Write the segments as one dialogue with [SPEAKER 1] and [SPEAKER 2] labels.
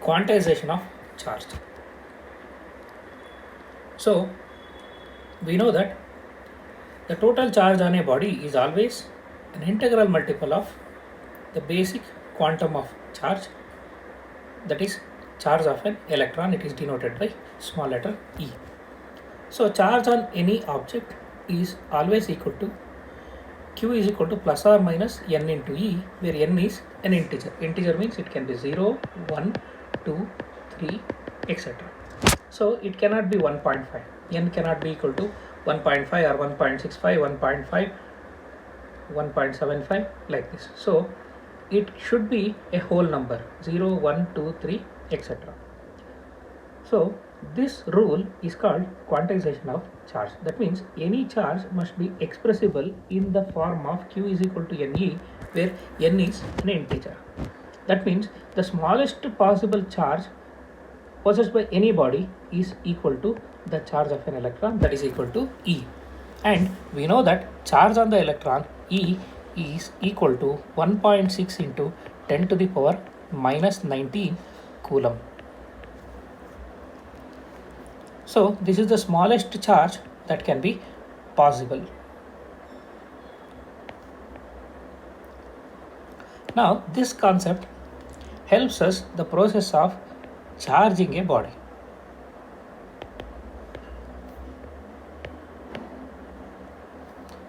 [SPEAKER 1] quantization of charge. So we know that the total charge on a body is always an integral multiple of the basic quantum of charge, that is charge of an electron. It is denoted by small letter e. So charge on any object is always equal to q is equal to plus or minus n into e, where n is an integer. Integer means it can be 0, 1, 2, 3, etc. So it cannot be 1.5. N cannot be equal to 1.5 or 1.65, 1.5, 1.75 like this. So it should be a whole number 0, 1, 2, 3, etc. So this rule is called quantization of charge. That means any charge must be expressible in the form of q is equal to ne, where n is an integer. That means the smallest possible charge possessed by any body is equal to the charge of an electron, that is equal to E. And we know that charge on the electron E is equal to 1.6 into 10 to the power minus 19 coulomb. So this is the smallest charge that can be possible. Now this concept helps us the process of charging a body.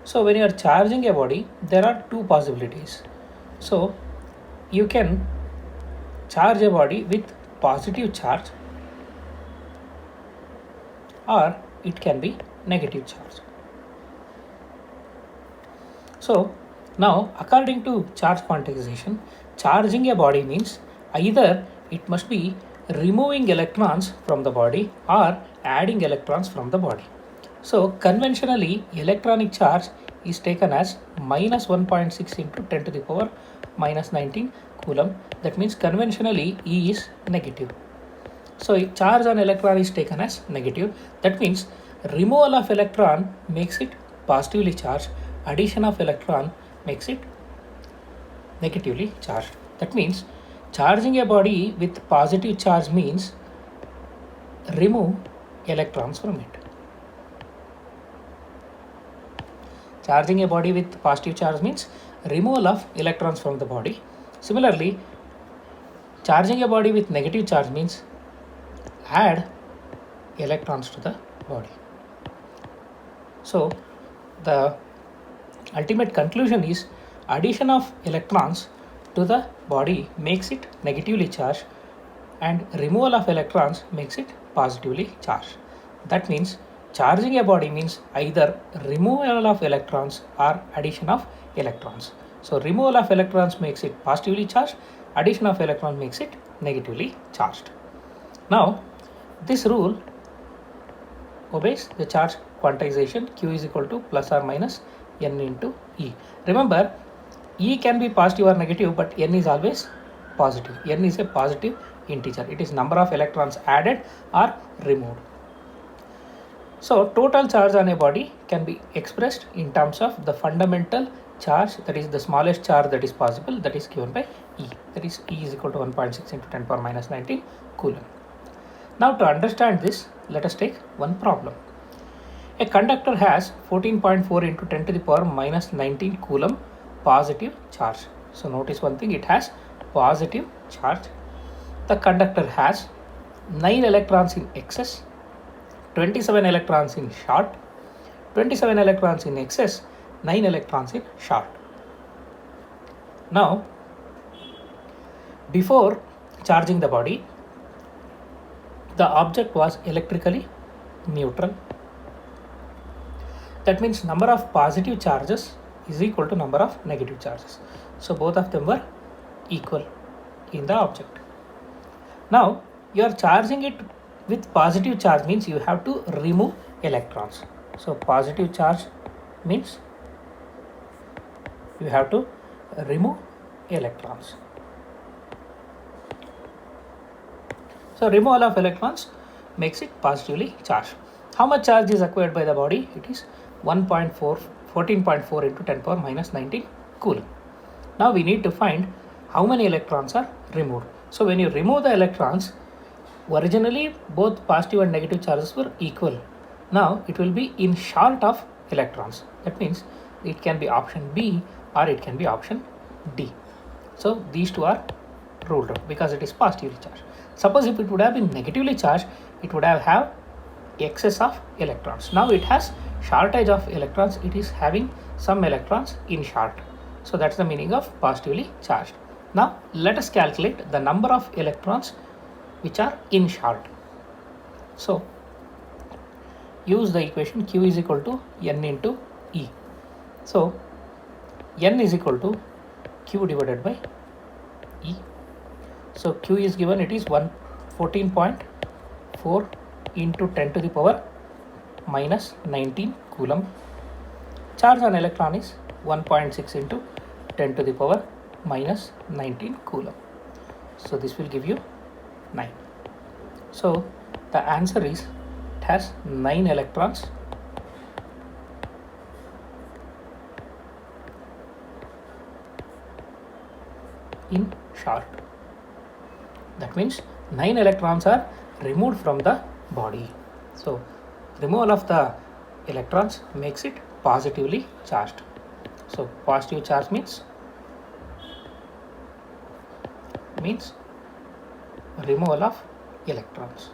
[SPEAKER 1] So when you are charging a body, there are two possibilities. So you can charge a body with positive charge, or it can be negative charge. So now according to charge quantization, charging a body means either it must be removing electrons from the body or adding electrons from the body. So conventionally electronic charge is taken as minus 1.6 into 10 to the power minus 19 coulomb. That means conventionally E is negative. So charge on electron is taken as negative. That means removal of electron makes it positively charged, addition of electron makes it negatively charged. That means charging a body with positive charge means remove electrons from it. Charging a body with positive charge means removal of electrons from the body. Similarly, charging a body with negative charge means add electrons to the body. So the ultimate conclusion is addition of electrons to the body makes it negatively charged, and removal of electrons makes it positively charged. That means charging a body means either removal of electrons or addition of electrons. So removal of electrons makes it positively charged, addition of electrons makes it negatively charged. Now this rule obeys the charge quantization. Q is equal to plus or minus n into E. Remember, E can be positive or negative, but n is always positive. N is a positive integer. It is number of electrons added or removed. So total charge on a body can be expressed in terms of the fundamental charge, that is the smallest charge that is possible, that is given by E. That is E is equal to 1.6 into 10 power minus 19 coulomb. Now to understand this, let us take one problem. A conductor has 14.4 into 10 to the power minus 19 coulomb positive charge. So notice one thing, it has positive charge. The conductor has 9 electrons in excess, 27 electrons in short, 27 electrons in excess, 9 electrons in short. Now, before charging the body, the object was electrically neutral. That means number of positive charges is equal to number of negative charges. So both of them were equal in the object. Now you are charging it with positive charge means you have to remove electrons. So positive charge means you have to remove electrons. So removal of electrons makes it positively charged. How much charge is acquired by the body? It is 14.4 into 10 power minus 19 coulomb. Now we need to find how many electrons are removed. So when you remove the electrons, originally both positive and negative charges were equal. Now it will be in short of electrons. That means it can be option B or it can be option D. So these two are ruled out because it is positively charged. Suppose if it would have been negatively charged, it would have excess of electrons. Now it has shortage of electrons. It is having some electrons in short. So that's the meaning of positively charged. Now let us calculate the number of electrons which are in short. So use the equation Q is equal to N into E. So N is equal to Q divided by E. So Q is given, it is 114.4 into 10 to the power minus 19 coulomb. Charge on electron is 1.6 into 10 to the power minus 19 coulomb. So this will give you 9. So the answer is it has 9 electrons in short. That means 9 electrons are removed from the body. So removal of the electrons makes it positively charged. So positive charge means removal of electrons.